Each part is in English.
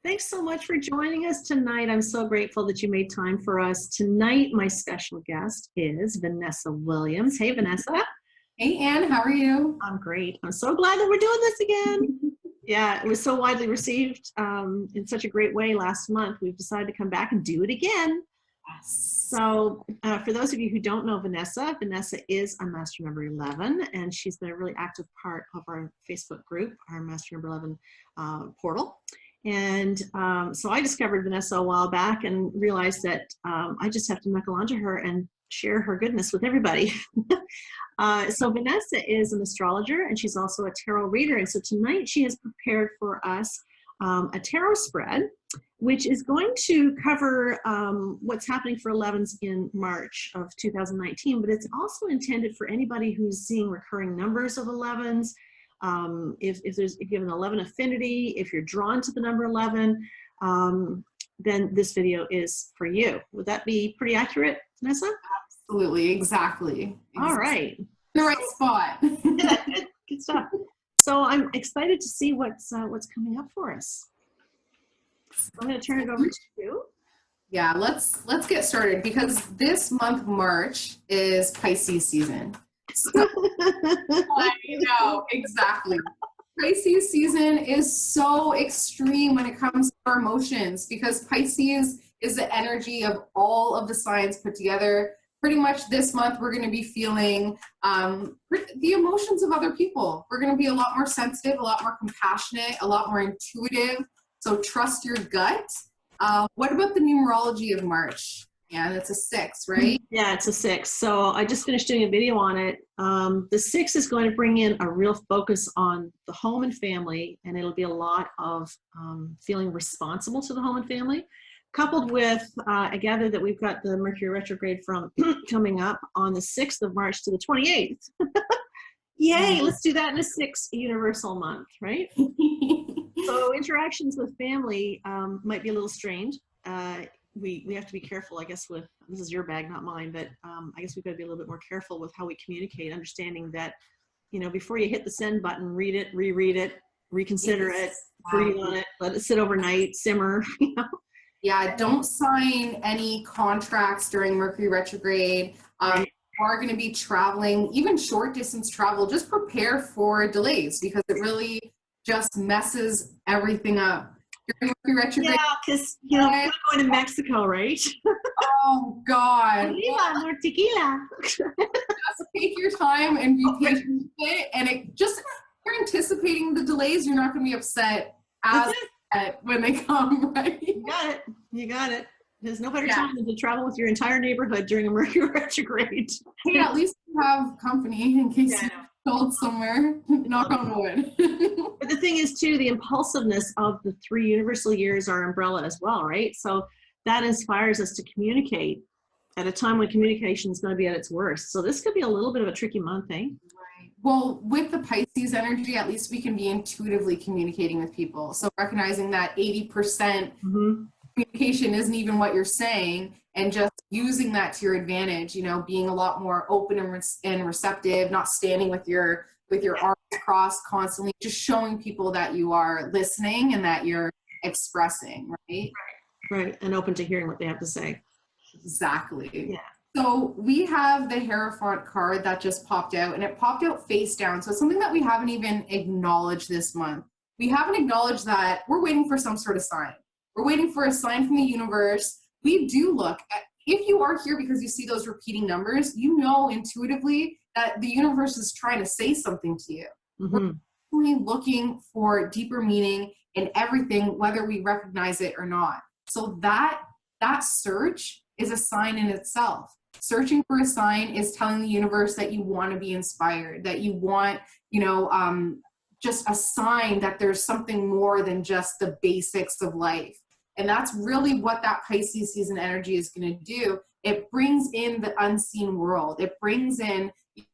Thanks so much for joining us tonight. I'm so grateful that you made time for us. Tonight, my special guest is Vanessa Williams. Hey, Vanessa. Hey, Anne, how are you? I'm great. I'm so glad that we're doing this again. Yeah, it was so widely received in such a great way last month. We've decided to come back and do it again. Yes. So for those of you who don't know Vanessa, Vanessa is a Master Number 11, and she's been a really active part of our Facebook group, our Master Number 11 portal. And so I discovered Vanessa a while back and realized that I just have to knuckle onto her and share her goodness with everybody. So Vanessa is an astrologer, and she's also a tarot reader. And so tonight she has prepared for us a tarot spread, which is going to cover what's happening for 11s in March of 2019, but it's also intended for anybody who's seeing recurring numbers of 11s. If you have an 11 affinity, if you're drawn to the number 11, then this video is for you. Would that be pretty accurate, Vanessa? Absolutely, exactly. All right. In the right spot. Yeah, good stuff. So I'm excited to see what's coming up for us. I'm going to turn it over to you. Yeah, let's get started because this month, March, is Pisces season. So, I know, exactly. Pisces season is so extreme when it comes to our emotions because Pisces is the energy of all of the signs put together. Pretty much this month, we're going to be feeling the emotions of other people. We're going to be a lot more sensitive, a lot more compassionate, a lot more intuitive. So trust your gut. What about the numerology of March? Yeah, that's a 6, right? Yeah, it's a 6. So I just finished doing a video on it. The 6 is going to bring in a real focus on the home and family, and it'll be a lot of feeling responsible to the home and family, coupled with, I gather that we've got the Mercury retrograde from coming up on the 6th of March to the 28th. Yay, let's do that in a 6 universal month, right? So interactions with family might be a little strained. We have to be careful, I guess, with, this is your bag, not mine, but I guess we've got to be a little bit more careful with how we communicate, understanding that, you know, before you hit the send button, read it, reread it, reconsider it, breathe on it, let it sit overnight, simmer, you know? Yeah, don't sign any contracts during Mercury retrograde. Right. You are going to be traveling, even short distance travel, just prepare for delays because it really just messes everything up. During Mercury retrograde. Yeah, because, you know, we're going to Mexico, right? Oh, God. Tequila, more tequila. Just take your time and be patient with it. And you're anticipating the delays. You're not going to be upset when they come, right? You got it. There's no better time than to travel with your entire neighborhood during a Mercury retrograde. Hey, at least you have company in case you're cold somewhere. Knock on wood. But the thing is, too, the impulsiveness of the 3 universal years are umbrella as well, right? So that inspires us to communicate at a time when communication is going to be at its worst. So this could be a little bit of a tricky month, eh? Right. Well, with the Pisces energy, at least we can be intuitively communicating with people. So recognizing that 80% communication isn't even what you're saying, and just using that to your advantage, you know, being a lot more open and receptive, not standing with your arms crossed constantly, just showing people that you are listening and that you're expressing, right? Right, and open to hearing what they have to say. Exactly. Yeah. So we have the Hierophant card that just popped out, and it popped out face down. So it's something that we haven't even acknowledged this month. We haven't acknowledged that we're waiting for some sort of sign. We're waiting for a sign from the universe. We do look at, if you are here because you see those repeating numbers, you know intuitively that the universe is trying to say something to you. We're really looking for deeper meaning in everything, whether we recognize it or not. So that search is a sign in itself. Searching for a sign is telling the universe that you want to be inspired, that you want, you know, just a sign that there's something more than just the basics of life. And that's really what that Pisces season energy is going to do. It brings in the unseen world. It brings in,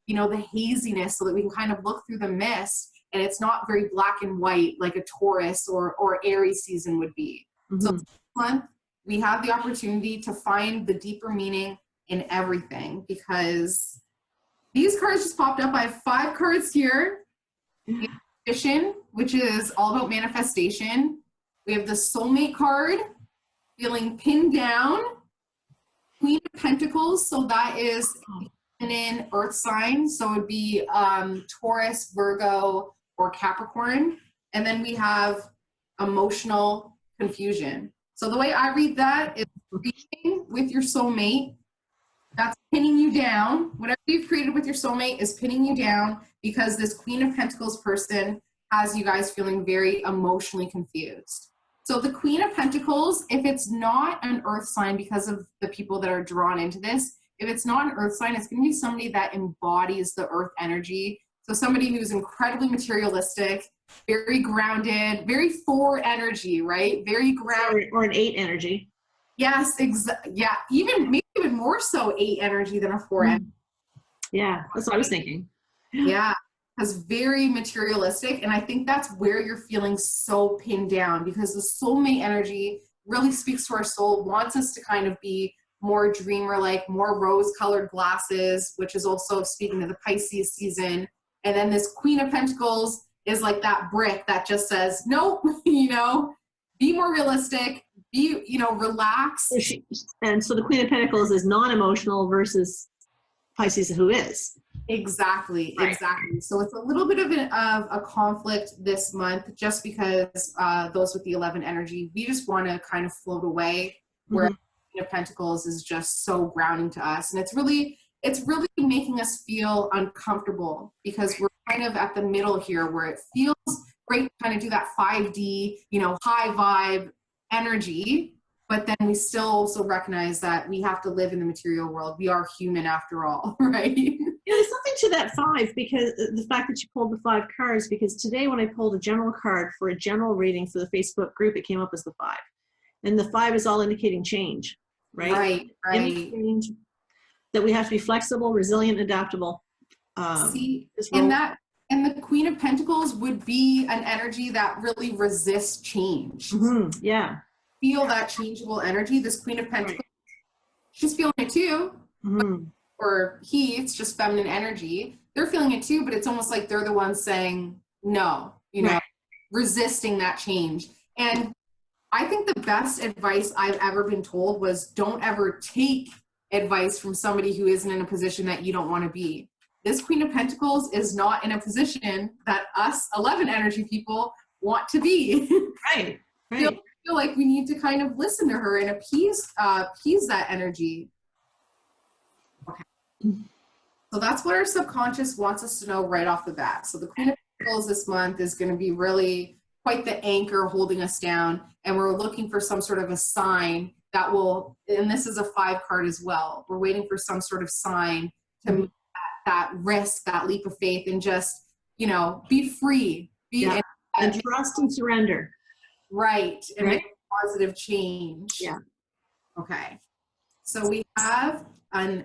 you know, the haziness so that we can kind of look through the mist, and it's not very black and white like a Taurus or Aries season would be. So this month, we have the opportunity to find the deeper meaning in everything, because these cards just popped up. I have 5 cards here. Vision, which is all about manifestation. We have the soulmate card, feeling pinned down. Queen of Pentacles, so that is an earth sign, so it would be Taurus, Virgo, or Capricorn. And then we have emotional confusion. So the way I read that is reading with your soulmate, that's pinning you down. Whatever you've created with your soulmate is pinning you down because this Queen of Pentacles person has you guys feeling very emotionally confused. So the Queen of Pentacles, if it's not an earth sign, because of the people that are drawn into this, if it's not an earth sign, it's going to be somebody that embodies the earth energy. So somebody who's incredibly materialistic, very grounded, very 4 energy, right? Very grounded. Or an 8 energy. Yes, yeah, maybe even more so 8 energy than a 4 energy. Yeah, that's what I was thinking. Yeah, because very materialistic. And I think that's where you're feeling so pinned down, because the soulmate energy really speaks to our soul, wants us to kind of be more dreamer-like, more rose-colored glasses, which is also speaking to the Pisces season. And then this Queen of Pentacles is like that brick that just says, nope, be more realistic, relax. And so the Queen of Pentacles is non-emotional versus Pisces, who is. Exactly, right. Exactly. So it's a little bit of a conflict this month, just because those with the 11 energy, we just want to kind of float away, where Queen of Pentacles is just so grounding to us. And it's really making us feel uncomfortable, because we're kind of at the middle here, where it feels great to kind of do that 5D, high vibe energy, but then we still also recognize that we have to live in the material world. We are human after all, right? There's something to that 5, because the fact that you pulled the 5 cards, because today when I pulled a general card for a general reading for the Facebook group, it came up as the 5. And the 5 is all indicating change, right? Right. Change, that we have to be flexible, resilient, adaptable. And the Queen of Pentacles would be an energy that really resists change. Yeah. Feel that changeable energy. This Queen of Pentacles, she's feeling it too. Or it's just feminine energy. They're feeling it too, but it's almost like they're the ones saying no, resisting that change. And I think the best advice I've ever been told was, don't ever take advice from somebody who isn't in a position that you don't want to be. This Queen of Pentacles is not in a position that us 11 energy people want to be. Right. Feel like we need to kind of listen to her and appease that energy. Okay. So that's what our subconscious wants us to know right off the bat. So the Queen of Pentacles this month is going to be really quite the anchor holding us down, and we're looking for some sort of a sign that will, and this is a 5 card as well, we're waiting for some sort of sign to make that risk, that leap of faith, and just, be free. And trust and surrender. Right. And make a positive change. Yeah. Okay. So we have a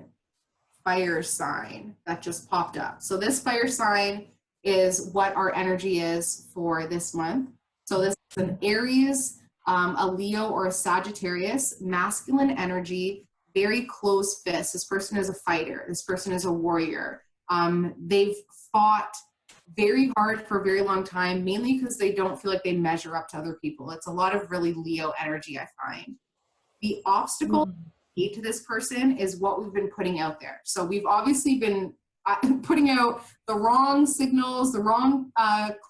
fire sign that just popped up. So this fire sign is what our energy is for this month. So this is an Aries, a Leo, or a Sagittarius, masculine energy, very close fist. This person is a fighter. This person is a warrior. They've fought very hard for a very long time, mainly because they don't feel like they measure up to other people. It's a lot of really Leo energy, I find. The obstacle to this person is what we've been putting out there. So we've obviously been putting out the wrong signals, the wrong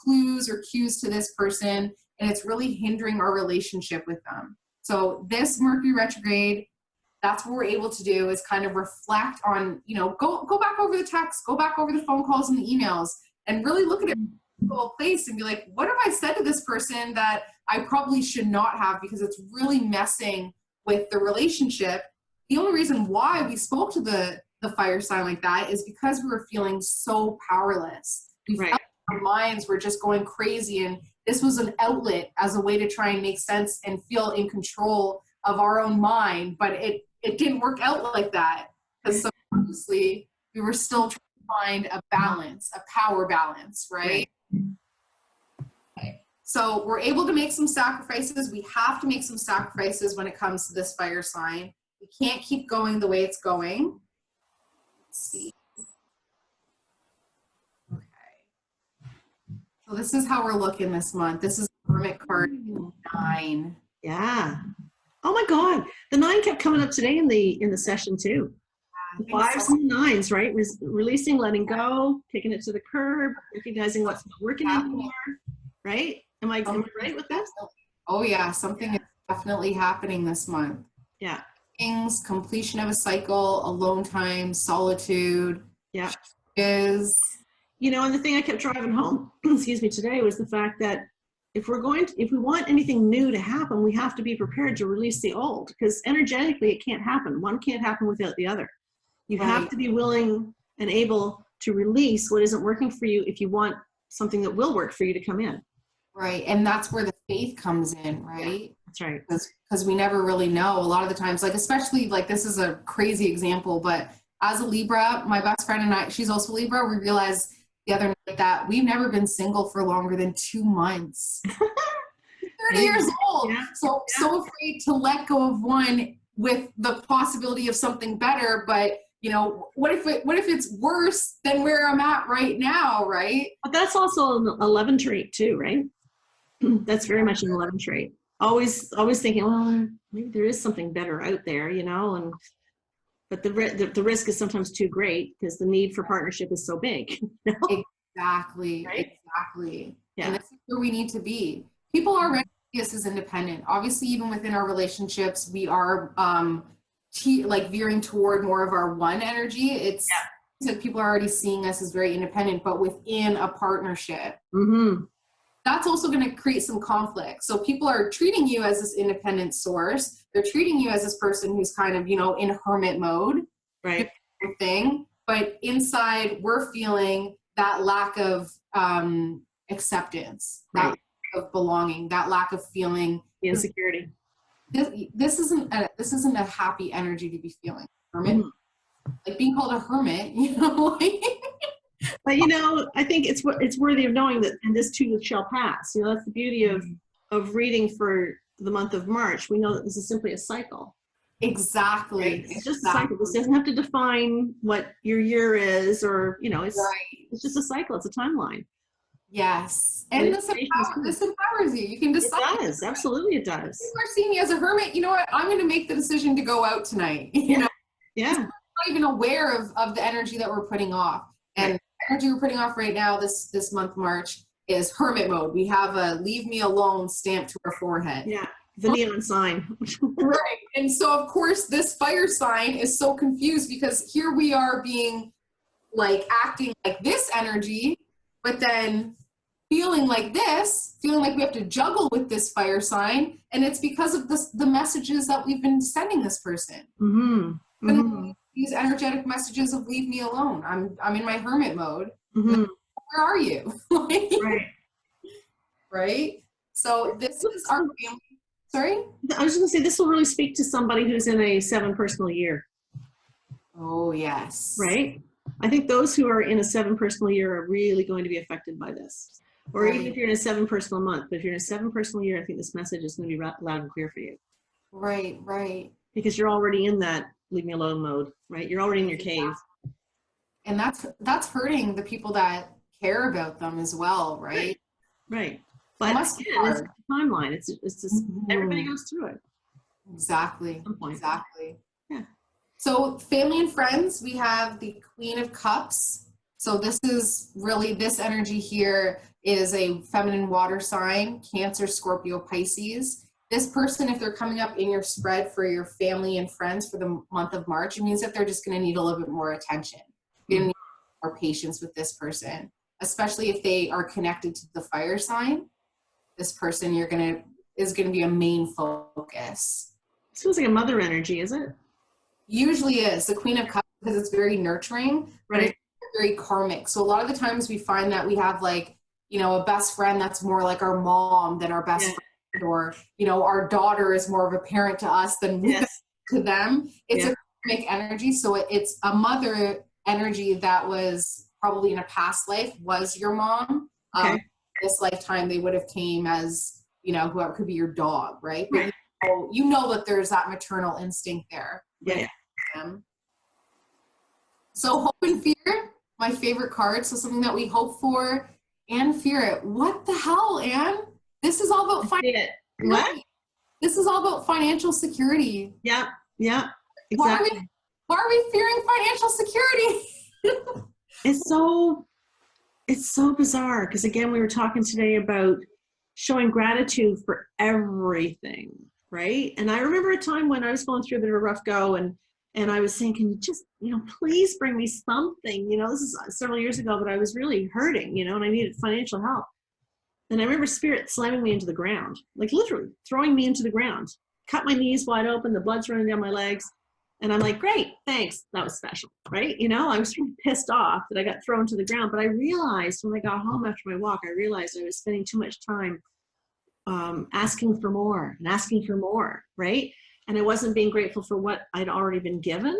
clues or cues to this person, and it's really hindering our relationship with them. So this Mercury retrograde, that's what we're able to do, is kind of reflect on, go back over the text, go back over the phone calls and the emails, and really look at it in a little place and be like, what have I said to this person that I probably should not have, because it's really messing with the relationship. The only reason why we spoke to the fire sign like that is because we were feeling so powerless. We felt our minds were just going crazy, and this was an outlet as a way to try and make sense and feel in control of our own mind, but it didn't work out like that, because subconsciously we were still trying to find a balance, a power balance, right? Okay. So we're able to make some sacrifices. We have to make some sacrifices when it comes to this fire sign. We can't keep going the way it's going. Let's see. Okay. So this is how we're looking this month. This is Hermit card, 9. Yeah. Oh my God. The 9 kept coming up today in the session too. I The think 5s so. and the 9s, right? Releasing, letting go, taking it to the curb, recognizing what's not working anymore, right? Am I right with that? Oh yeah, something is definitely happening this month. Yeah. Things, completion of a cycle, alone time, solitude. Yeah. Is You know, and the thing I kept driving home, excuse me, today was the fact that if we want anything new to happen, we have to be prepared to release the old, because energetically it can't happen. One can't happen without the other. You have to be willing and able to release what isn't working for you if you want something that will work for you to come in. right, and that's where the faith comes in, right? Yeah, that's right. Because we never really know a lot of the times, like especially like this is a crazy example, but as a Libra, my best friend and I, she's also Libra, we realized the other night that we've never been single for longer than 2 months. 30 years old. Yeah. So afraid to let go of one with the possibility of something better, but you know, what if it's worse than where I'm at right now, right? But that's also an 11 trait too, right? That's very much an 11 trait. Always thinking, well, maybe there is something better out there, you know, but the risk is sometimes too great because the need for partnership is so big. You know? Exactly. Right? Exactly. Yeah. And this is where we need to be. People are ready to see us as independent. Obviously, even within our relationships, we are like veering toward more of our one energy. It's like people are already seeing us as very independent, but within a partnership. Mm-hmm. That's also going to create some conflict. So people are treating you as this independent source. They're treating you as this person who's kind of, you know, in hermit mode. Right. Thing. But inside, we're feeling that lack of acceptance, that lack of belonging, that lack of feeling insecurity. This isn't a happy energy to be feeling. Hermit, like being called a hermit, you know. Like but you know, I think it's worthy of knowing that, and this too shall pass. You know, that's the beauty of reading for the month of March. We know that this is simply a cycle. Exactly. Right? It's just a cycle. This doesn't have to define what your year is, or you know, it's just a cycle. It's a timeline. Yes, and this empowers you. You can decide. It does, absolutely, it does. If you are seeing me as a hermit, you know what? I'm going to make the decision to go out tonight. You know, yeah. I'm not even aware of the energy that we're putting off, and the energy we're putting off right now, this month March, is hermit mode. We have a "leave me alone" stamped to our forehead. Yeah, the neon sign. Right, and so of course this fire sign is so confused because here we are being like acting like this energy, but then feeling like we have to juggle with this fire sign, and it's because of the messages that we've been sending this person. Mm-hmm. Mm-hmm. These energetic messages of "leave me alone." I'm in my hermit mode. Mm-hmm. Where are you? Right. So this is our family. Sorry? I was just gonna say this will really speak to somebody who's in a 7 personal year. Oh yes. Right. I think those who are in a 7 personal year are really going to be affected by this. Or even if you're in a 7 personal month, but if you're in a 7 personal year, I think this message is going to be loud and clear for you. Right, right. Because you're already in that leave me alone mode, right? You're already in your cave. And that's hurting the people that care about them as well, right? Right. But again, it's a timeline. It's just everybody goes through it. Exactly. Exactly. Yeah. So family and friends, we have the Queen of Cups. So this is really, this energy here is a feminine water sign, Cancer, Scorpio, Pisces. This person, if they're coming up in your spread for your family and friends for the month of March, it means that they're just going to need a little bit more attention. You're going to need more patience with this person, especially if they are connected to the fire sign. This person is going to be a main focus. It feels like a mother energy, is it? Usually is. The Queen of Cups, because it's very nurturing, but it's very karmic. So a lot of the times we find that we have like, you know, a best friend that's more like our mom than our best friend, or, you know, our daughter is more of a parent to us than to them. It's a karmic energy. So it's a mother energy that was probably in a past life was your mom. This lifetime they would have came as, you know, whoever, could be your dog, right? But you know that there's that maternal instinct there. So hope and fear, my favorite card. So something that we hope for and fear it. What the hell, Anne? This is all about financial What? security. This is all about financial security. Yeah, yeah, exactly. Why are we fearing financial security? It's so bizarre because again, we were talking today about showing gratitude for everything, right? And I remember a time when I was going through a bit of a rough go, and I was saying, can you just, please bring me something? This is several years ago, but I was really hurting, and I needed financial help. And I remember Spirit slamming me into the ground, like literally throwing me into the ground, cut my knees wide open, the blood's running down my legs. And I'm like, great, thanks. That was special, right? I was really pissed off that I got thrown to the ground. But I realized when I got home after my walk, I realized I was spending too much time asking for more and asking for more, right? And I wasn't being grateful for what I'd already been given.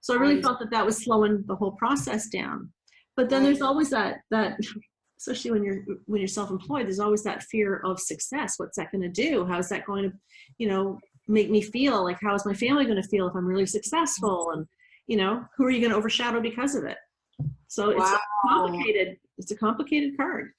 So I really felt that was slowing the whole process down. But then there's always that especially when you're self-employed, there's always that fear of success. What's that going to do? How is that going to, make me feel? Like, how is my family going to feel if I'm really successful? And, who are you going to overshadow because of it? So it's complicated. It's a complicated card.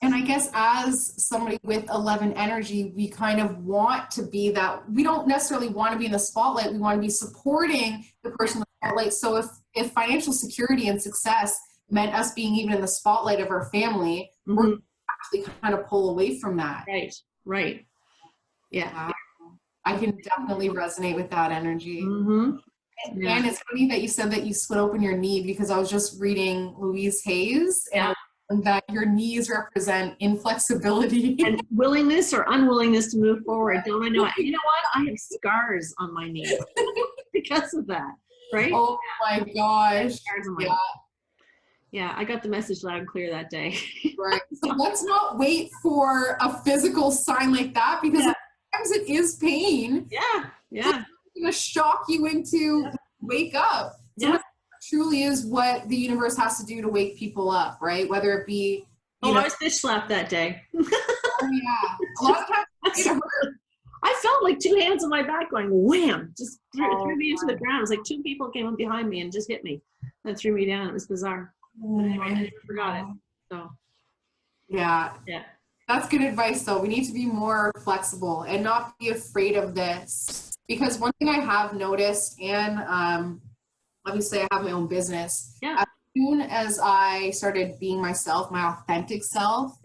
And I guess as somebody with 11 energy, we kind of want to be that. We don't necessarily want to be in the spotlight. We want to be supporting the person in the spotlight. So if financial security and success meant us being even in the spotlight of our family, we're actually kind of pull away from that. Right. Yeah. I can definitely resonate with that energy. Mm-hmm. Yeah. And it's funny that you said that you split open your knee, because I was just reading Louise Hay's and that your knees represent inflexibility and willingness or unwillingness to move forward. Don't I know it? You know what? I have scars on my knees because of that, right? Oh my gosh. Yeah, I got the message loud and clear that day. Right. So let's not wait for a physical sign like that, because sometimes it is pain. Yeah. It's going to shock you into wake up. So it truly is what the universe has to do to wake people up, right? Whether it be, I was bitch slapped that day. Oh yeah. A lot of times it hurt. I felt like two hands on my back going wham, just threw me into the ground. It was like two people came up behind me and just hit me and threw me down. It was bizarre. But anyway, I never forgot it. So yeah. That's good advice though. We need to be more flexible and not be afraid of this. Because one thing I have noticed, and obviously I have my own business. Yeah. As soon as I started being myself, my authentic self,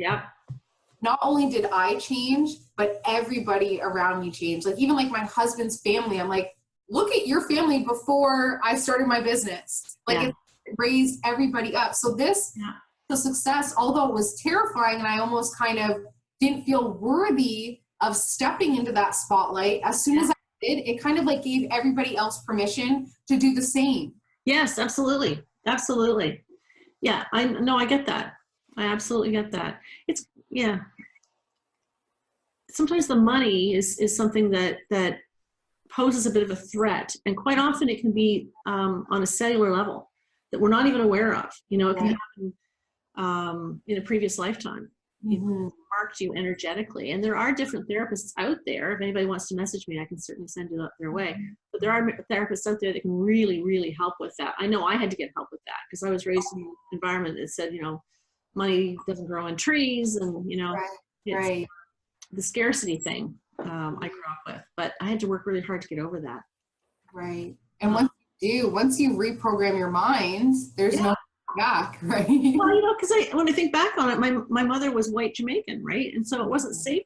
not only did I change, but everybody around me changed. Like even like my husband's family, I'm like, look at your family before I started my business. Like it raised everybody up. So the success, although it was terrifying and I almost kind of didn't feel worthy of stepping into that spotlight, as soon as I did, it kind of like gave everybody else permission to do the same. Yes, absolutely. Absolutely. Yeah, I get that. I absolutely get that. It's, sometimes the money is something that poses a bit of a threat. And quite often it can be on a cellular level that we're not even aware of. It can happen in a previous lifetime. Marked you energetically. And there are different therapists out there. If anybody wants to message me, I can certainly send it up their way. But there are therapists out there that can really, really help with that. I know I had to get help with that because I was raised in an environment that said, money doesn't grow on trees, and it's the scarcity thing I grew up with. But I had to work really hard to get over that. Right. And once you reprogram your mind, there's no back, right? Well, because when I think back on it, my mother was white Jamaican, right? And so it wasn't safe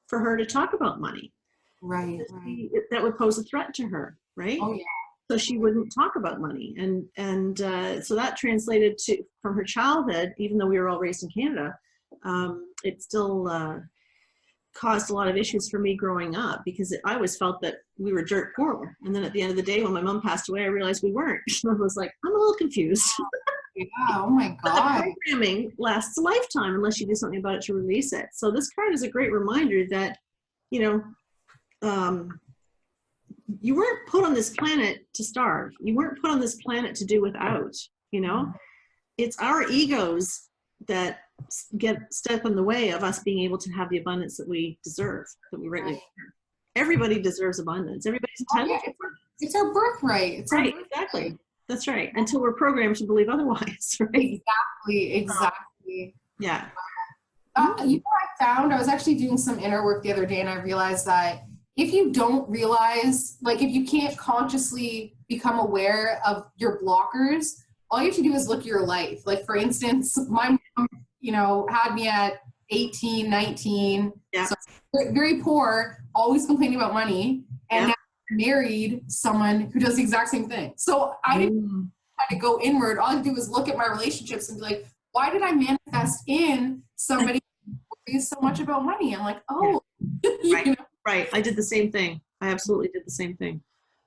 for her to talk about money. Right. That would pose a threat to her, right? Oh yeah. So she wouldn't talk about money, and so that translated from her childhood. Even though we were all raised in Canada, it still caused a lot of issues for me growing up, because I always felt that we were dirt poor. And then at the end of the day, when my mom passed away, I realized we weren't. I was like, I'm a little confused. Yeah, oh my God. The programming lasts a lifetime unless you do something about it to release it. So this card is a great reminder that, you weren't put on this planet to starve. You weren't put on this planet to do without, It's our egos that get stuck in the way of us being able to have the abundance that we deserve, that we rightly deserve. Everybody deserves abundance. Everybody's entitled to abundance. It's our birthright. It's right, exactly. That's right. Until we're programmed to believe otherwise, right? Exactly. Yeah. You know what I found? I was actually doing some inner work the other day, and I realized that if you don't realize, like if you can't consciously become aware of your blockers, all you have to do is look at your life. Like for instance, my mom, had me at 18, 19, Yeah. so very poor, always complaining about money, and now I married someone who does the exact same thing. So I didn't kind of go inward. All I do is look at my relationships and be like, why did I manifest in somebody who worries so much about money? I'm like, oh, Right. I did the same thing. I absolutely did the same thing.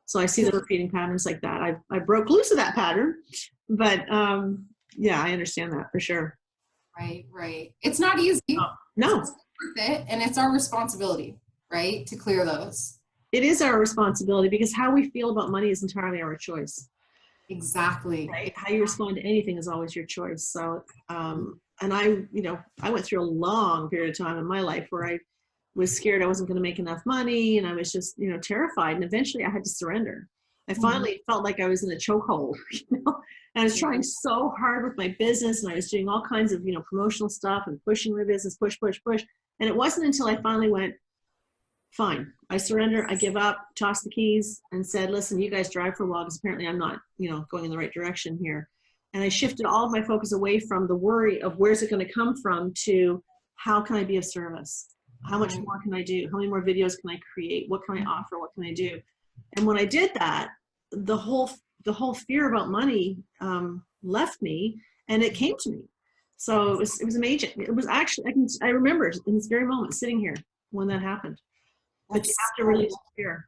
So I see the repeating patterns like that. I broke loose of that pattern, but yeah, I understand that for sure. Right. It's not easy. No. It's worth it, and it's our responsibility, right, to clear those. It is our responsibility because how we feel about money is entirely our choice. Exactly. Right? How you respond to anything is always your choice. So, and I went through a long period of time in my life where I was scared I wasn't going to make enough money, and I was just, terrified. And eventually I had to surrender. I finally felt like I was in a chokehold, and I was trying so hard with my business, and I was doing all kinds of, promotional stuff and pushing my business, push. And it wasn't until I finally went, fine, I surrender, I give up, tossed the keys, and said, listen, you guys drive for a while because apparently I'm not, going in the right direction here. And I shifted all of my focus away from the worry of where's it going to come from to how can I be of service? How much more can I do? How many more videos can I create? What can I offer? What can I do? And when I did that, the whole fear about money left me, and it came to me. So it was amazing. It was actually, I remember in this very moment sitting here when that happened. But you have to release fear.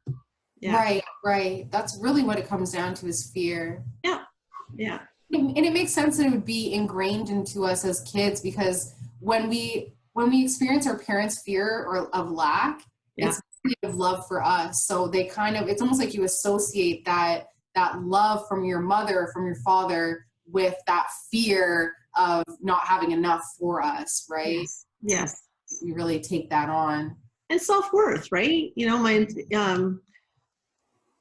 Yeah. Right. That's really what it comes down to, is fear. Yeah. And it makes sense that it would be ingrained into us as kids, because when we experience our parents' fear or of lack, it's of love for us. So they it's almost like you associate that love from your mother, from your father, with that fear of not having enough for us, right? Yes. We really take that on. And self-worth, right? I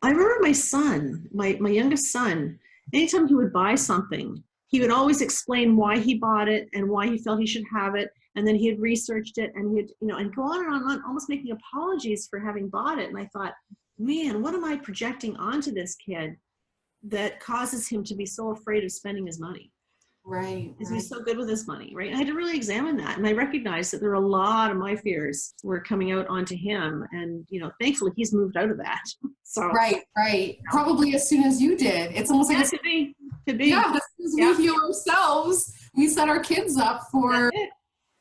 remember my son, my youngest son, anytime he would buy something, he would always explain why he bought it and why he felt he should have it. And then he had researched it, and he'd, and go on and on, almost making apologies for having bought it. And I thought, man, what am I projecting onto this kid that causes him to be so afraid of spending his money? Right. Because he's so good with his money, right? I had to really examine that. And I recognized that there were a lot of my fears were coming out onto him. And, thankfully he's moved out of that. So Right. Probably as soon as you did. It's almost like could be. Yeah, as soon as we heal ourselves, we set our kids up for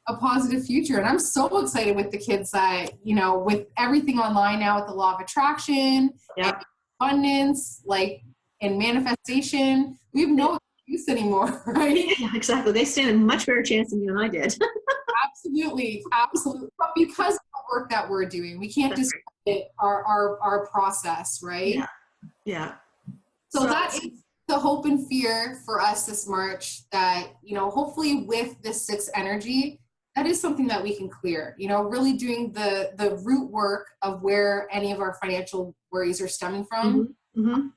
a positive future. And I'm so excited with the kids that, with everything online now, with the law of attraction, and abundance, and manifestation, we have no excuse anymore, right? Yeah, exactly. They stand a much better chance than you and I did. Absolutely. But because of the work that we're doing, we can't discredit our process, right? Yeah. So that is the hope and fear for us this March, that, hopefully with this 6 energy, that is something that we can clear, really doing the root work of where any of our financial worries are stemming from. And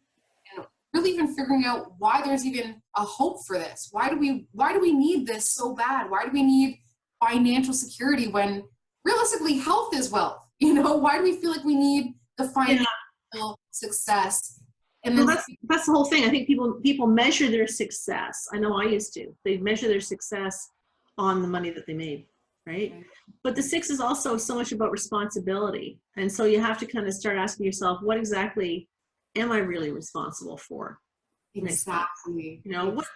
really even figuring out why there's even a hope for this. Why do we need this so bad? Why do we need financial security when realistically health is wealth? Why do we feel like we need the financial success? And then that's the whole thing. I think people measure their success. I know I used to. They measure their success on the money that they made, right? But the 6 is also so much about responsibility. And so you have to kind of start asking yourself, what exactly am I really responsible for? Exactly. What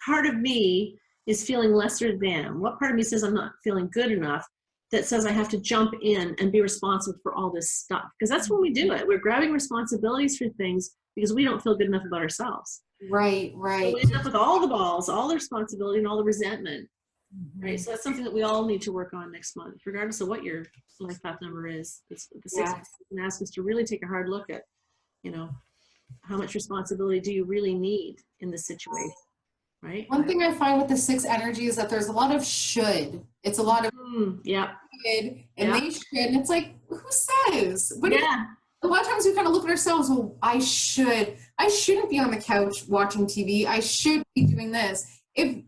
part of me is feeling lesser than? What part of me says I'm not feeling good enough, that says I have to jump in and be responsible for all this stuff? Because that's when we do it. We're grabbing responsibilities for things because we don't feel good enough about ourselves. Right. So we end up with all the balls, all the responsibility, and all the resentment. Right. So that's something that we all need to work on next month, regardless of what your life path number is. The 6 can ask us to really take a hard look at, how much responsibility do you really need in this situation? Right. One thing I find with the 6 energy is that there's a lot of should. It's a lot of should, and they should. And it's like, who says? But a lot of times we kind of look at ourselves, well, I shouldn't be on the couch watching TV. I should be doing this. If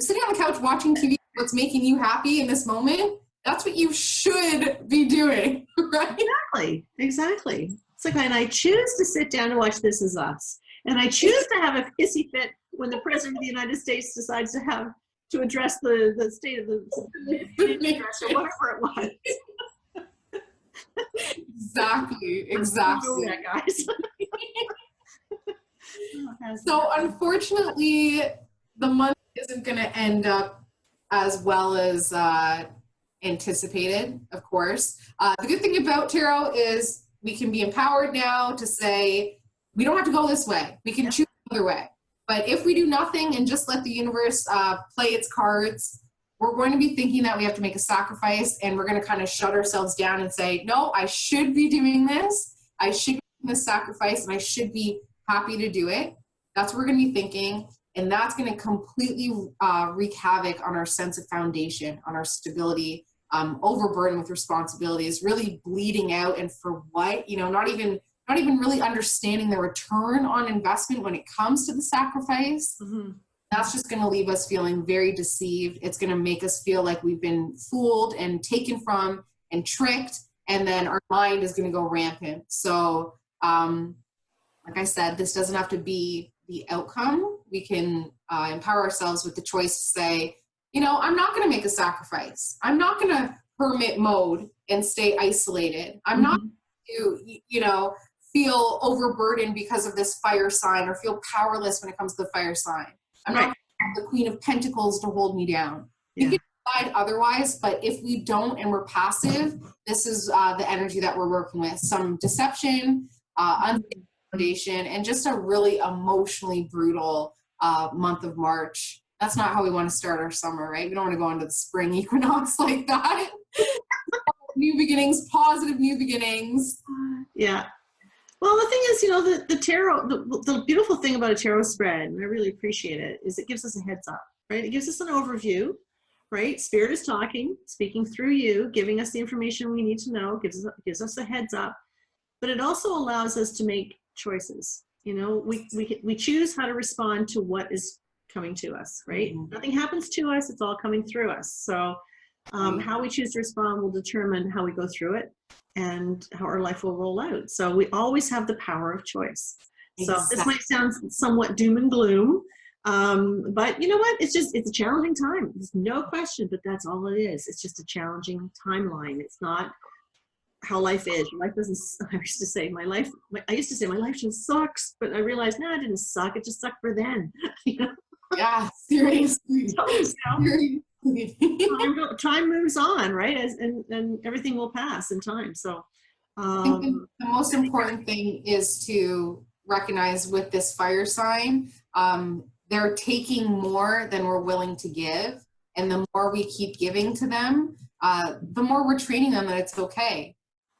sitting on the couch watching TV, what's making you happy in this moment, that's what you should be doing, right? Exactly. It's like, and I choose to sit down and watch This Is Us. And I choose to have a hissy fit when the President of the United States decides to address the state of the address or whatever it was. Exactly. Yeah, guys. So unfortunately, the month isn't going to end up as well as anticipated, of course. The good thing about tarot is we can be empowered now to say, we don't have to go this way. We can choose another way. But if we do nothing and just let the universe play its cards, we're going to be thinking that we have to make a sacrifice, and we're going to kind of shut ourselves down and say, no, I should be doing this. I should be doing this sacrifice, and I should be happy to do it. That's what we're going to be thinking. And that's going to completely wreak havoc on our sense of foundation, on our stability, overburdened with responsibilities, really bleeding out. And for what, not even really understanding the return on investment when it comes to the sacrifice. Mm-hmm. That's just going to leave us feeling very deceived. It's going to make us feel like we've been fooled and taken from and tricked. And then our mind is going to go rampant. So, like I said, this doesn't have to be the outcome. We can empower ourselves with the choice to say, I'm not going to make a sacrifice. I'm not going to hermit mode and stay isolated. I'm not going to, feel overburdened because of this fire sign, or feel powerless when it comes to the fire sign. I'm not going to have the Queen of Pentacles to hold me down. We can decide otherwise, but if we don't and we're passive, this is the energy that we're working with. Some deception, unstable foundation, and just a really emotionally brutal month of March. That's not how we want to start our summer, right? We don't want to go into the spring equinox like that. New beginnings, positive new beginnings. Yeah. Well, the thing is, the tarot, the beautiful thing about a tarot spread, and I really appreciate it, is it gives us a heads up, right? It gives us an overview, right? Spirit is talking, speaking through you, giving us the information we need to know, gives us a heads up, but it also allows us to make choices. We choose how to respond to what is coming to us, right? Mm-hmm. Nothing happens to us, it's all coming through us. So how we choose to respond will determine how we go through it and how our life will roll out. So we always have the power of choice. Exactly. So this might sound somewhat doom and gloom, but you know what? It's a challenging time. There's no question, but that's all it is. It's just a challenging timeline. It's not how life is. Life doesn't, I used to say my life just sucks, but I realized, no, it didn't suck. It just sucked for then. Yeah, seriously. Time moves on, right? And everything will pass in time. So I think the most important thing is to recognize with this fire sign, they're taking more than we're willing to give. And the more we keep giving to them, the more we're training them that it's okay,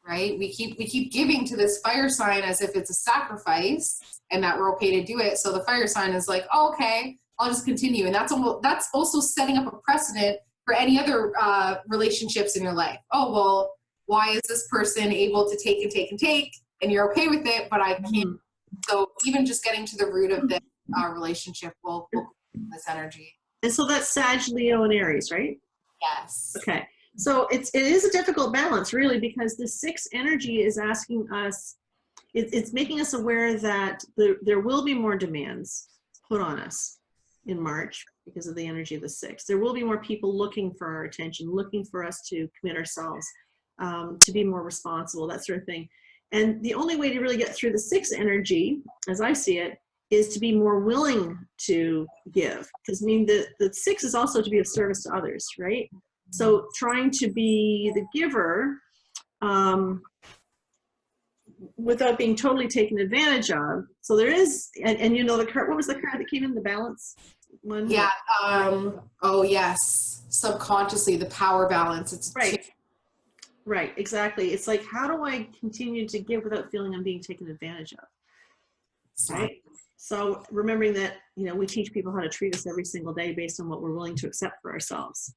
right? We keep giving to this fire sign as if it's a sacrifice and that we're okay to do it. So the fire sign is like, oh, okay, I'll just continue. And that's also setting up a precedent for any other relationships in your life. Oh, well, why is this person able to take and take and take, and you're okay with it, but I can't? Mm-hmm. So even just getting to the root of this relationship will this energy. And so that's Sag, Leo, and Aries, right? Yes. Okay. So it is a difficult balance, really, because the 6 energy is asking us, it's making us aware that there will be more demands put on us in March because of the energy of the 6. There will be more people looking for our attention, looking for us to commit ourselves, to be more responsible, that sort of thing. And the only way to really get through the 6 energy, as I see it, is to be more willing to give. Because the 6 is also to be of service to others, right? So trying to be the giver without being totally taken advantage of. So there is, and the card, what was the card that came in, the balance one? Yeah. Oh yes. Subconsciously, the power balance. It's right. Exactly. It's like, how do I continue to give without feeling I'm being taken advantage of? Right. So remembering that, we teach people how to treat us every single day based on what we're willing to accept for ourselves.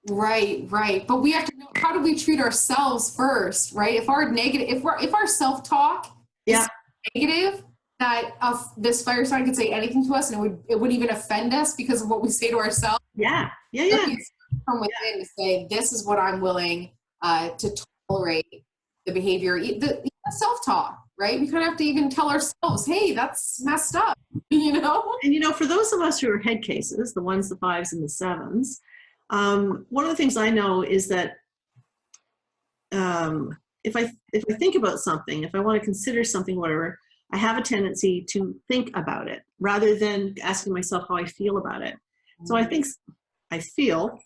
Right. But we have to know, how do we treat ourselves first, right? If our self-talk is negative, that this fire sign could say anything to us and it wouldn't even offend us because of what we say to ourselves. Yeah. From within to say, this is what I'm willing to tolerate the behavior, the self-talk, right? We kind of have to even tell ourselves, hey, that's messed up, you know? And for those of us who are head cases, the 1s, the 5s, and the 7s, one of the things I know is that if I think about something, if I want to consider something, whatever, I have a tendency to think about it rather than asking myself how I feel about it. So I feel,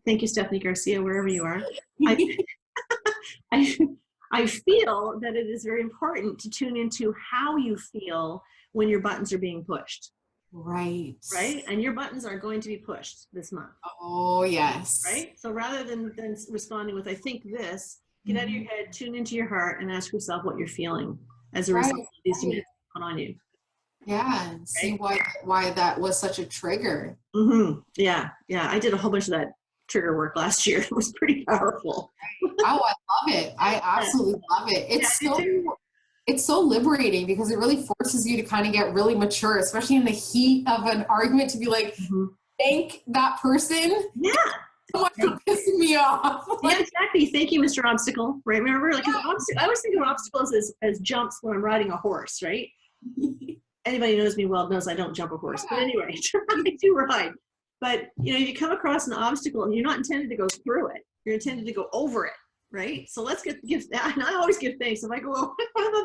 thank you, Stephanie Garcia, wherever you are. I feel that it is very important to tune into how you feel when your buttons are being pushed. Right. And your buttons are going to be pushed this month. Oh, yes. Right? So rather than responding with, I think this, get out of your head, tune into your heart, and ask yourself what you're feeling as a result of these demands put on you. Yeah, and see why that was such a trigger. Yeah. I did a whole bunch of that trigger work last year. It was pretty powerful. Oh, I love it. I absolutely love it. It's so liberating because it really forces you to kind of get really mature, especially in the heat of an argument, to be like, thank that person. Yeah. So much for pissing me off. Yeah, exactly. Thank you, Mr. Obstacle. Right? Remember, I always think of obstacles as jumps when I'm riding a horse, right? Anybody who knows me well knows I don't jump a horse. But anyway, I do ride. But, you come across an obstacle and you're not intended to go through it. You're intended to go over it, right? So let's give that. And I always give thanks. If I go over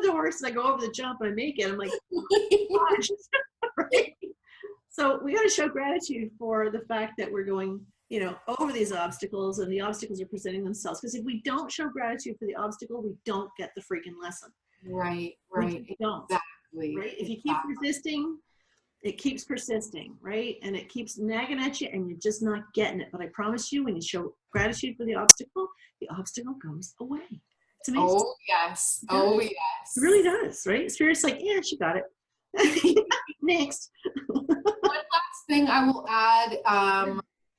the horse and I go over the jump and I make it, I'm like, oh, gosh. Right? So we got to show gratitude for the fact that we're going, over these obstacles, and the obstacles are presenting themselves. Because if we don't show gratitude for the obstacle, we don't get the freaking lesson. Right. We don't. Exactly. Right? If you keep resisting, it keeps persisting, right? And it keeps nagging at you and you're just not getting it. But I promise you, when you show gratitude for the obstacle goes away. It's amazing. Oh, yes. Oh, yes. It really does, right? Spirit's like, yeah, she got it. Next. One last thing I will add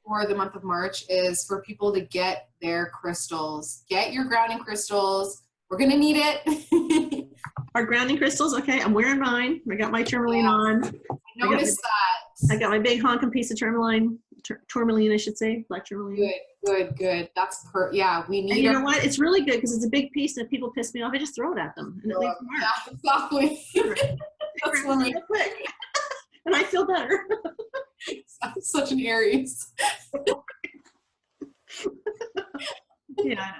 for the month of March is for people to get their crystals. Get your grounding crystals. We're going to need it. Our grounding crystals, okay, I'm wearing mine. I got my tourmaline on. I noticed that. I got my big honking piece of tourmaline, I should say, black tourmaline. Good. That's yeah, we need. And you know what? It's really good because it's a big piece, and if people piss me off, I just throw it at them, and it leaves a mark. Yeah, exactly. That's real quick, and I feel better. Such an Aries. Yeah,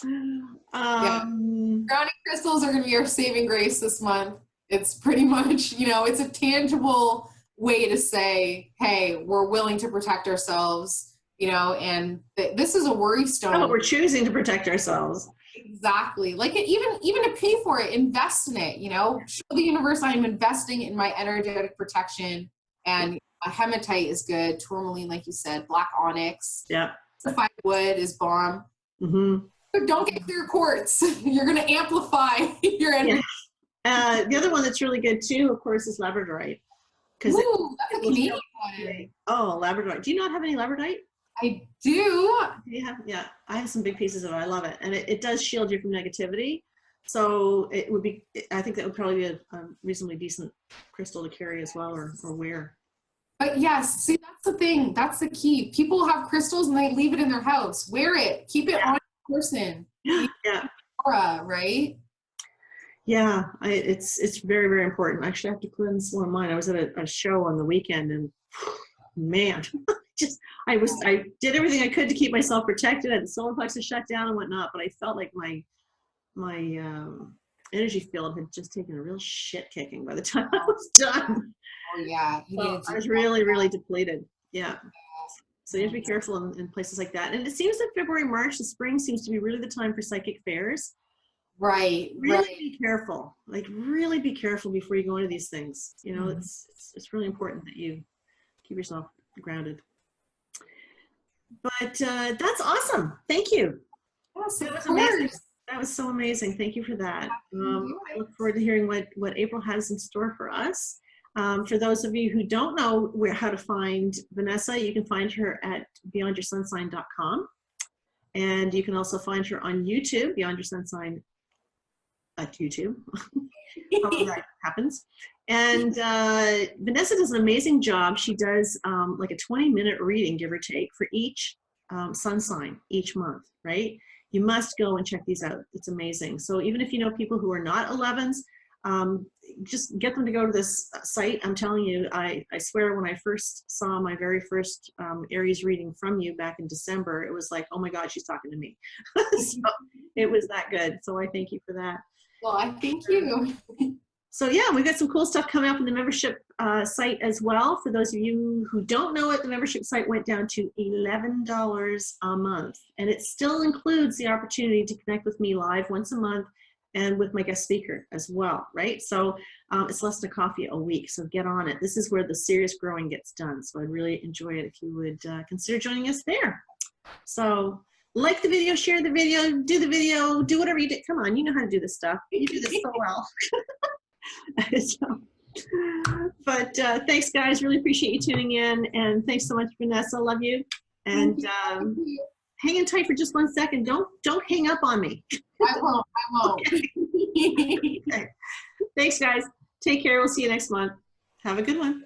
I know. Grounding crystals are going to be our saving grace this month. It's pretty much, it's a tangible way to say, hey, we're willing to protect ourselves, and this is a worry stone. Oh, we're choosing to protect ourselves. Exactly. Like even to pay for it, invest in it, show the universe I'm investing in my energetic protection. And a hematite is good. Tourmaline, like you said, black onyx. Yeah. Certified wood is bomb. But don't get clear quartz. You're going to amplify your energy. Yeah. The other one that's really good too, of course, is labradorite. Ooh, that's a Canadian one. Oh, labradorite. Do you not have any labradorite? I do. Yeah, I have some big pieces of it. I love it. And it does shield you from negativity. So it would be, I think that would probably be a reasonably decent crystal to carry as well or wear. But yes, see, that's the thing. That's the key. People have crystals and they leave it in their house. Wear it. Keep it on your person. Yeah. Aura, right? Yeah, it's very, very important. Actually, I have to cleanse one of mine. I was at a show on the weekend, and man, I did everything I could to keep myself protected. I had the solar plexus shut down and whatnot, but I felt like my energy field had just taken a real shit kicking by the time I was done. Oh yeah, so I was really, really depleted. Yeah. So you have to be careful in places like that. And it seems that February, March, the spring seems to be really the time for psychic fairs. Right. Really be careful. Like really be careful before you go into these things. It's really important that you keep yourself grounded. But that's awesome. Thank you. Yes, that was amazing. That was so amazing. Thank you for that. I look forward to hearing what April has in store for us. For those of you who don't know how to find Vanessa, you can find her at beyondyoursunsign.com. And you can also find her on YouTube, Beyond Your Sun Sign at YouTube. However that happens. And Vanessa does an amazing job. She does like a 20-minute reading, give or take, for each sun sign each month, right? You must go and check these out. It's amazing. So even if you know people who are not 11s, just get them to go to this site. I'm telling you, I swear when I first saw my very first Aries reading from you back in December, it was like, oh my God, she's talking to me. So it was that good. So I thank you for that. Well, I thank you. So yeah, we've got some cool stuff coming up in the membership site as well. For those of you who don't know it, the membership site went down to $11 a month. And it still includes the opportunity to connect with me live once a month and with my guest speaker as well, right? So it's less than a coffee a week, so get on it. This is where the serious growing gets done. So I'd really enjoy it if you would consider joining us there. So like the video, share the video, do whatever you do. Come on, you know how to do this stuff. You do this so well. But thanks guys, really appreciate you tuning in, and thanks so much, Vanessa, love you. And hang in tight for just 1 second. Don't hang up on me. I won't. Okay. Okay. Thanks guys, take care, we'll see you next month. Have a good one.